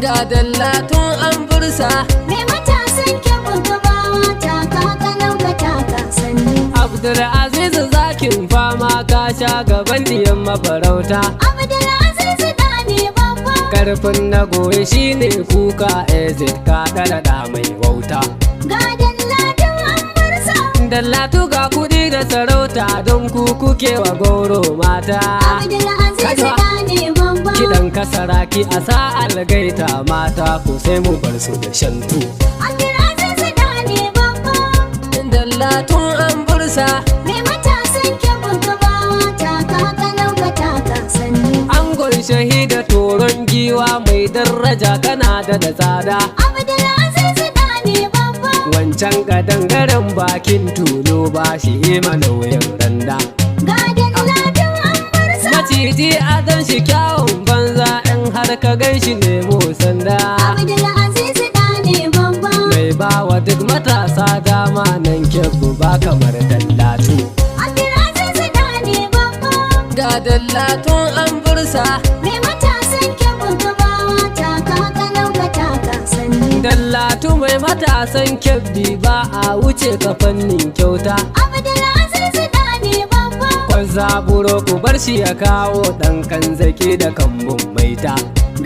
Ga dallatun an bursa Me matasan kyabun gabawa taka kalau ka taka sannu. Abdulaziz zakin fama ka sha gaban diyan mafarauta. Abdulaziz da ne babba. Karfin na goye shine kuka exit ka da mai wauta. Ga dallatun an bursa. Dallatu ga kudi da sarauta don ku kuke wa goro mata. Abdulaziz da ne babba. Kiɗan kasaraki a sa'ar gaita mata ko sai mu bar su da shantu. Abdulaziz da ne babba. Dallatun an bursa Me matasan kyabun gabawa taka kalau ka taka sannu. angon shahida toron giwa mai daraja kana da tsada. Abdulaziz da ne babba. Wancan kadangaren bakin tulu ba shi mana wuyan randa. Ga dallatun an bursa. Maciji adon shi kyawun banza in har ka gan shi nemo sanda. Abdulaziz da ne babba. Mai bawa duk matasa dama nan kyabbu ba kamar dallatu. Abdulaziz da ne babba. Ga dallatun an bursa Me matasan kyabun gabawa taka kalau ka taka sannu. dallatu mai matasan kyabbi ba a wuce ka fannin kyauta. Abdulaziz da ne babba. Kwan zaburo ku bar shi ya kawo ɗan kan zaki da kambun maita.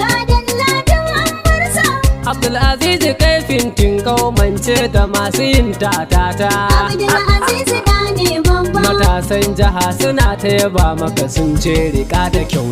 Ga dallatun an bursa. Abdulaziz kai fintin kaumance da masu yin tatata. Abdulaziz da ne babba. Matasan jiha suna ta yaba maka sun ce rika da kyau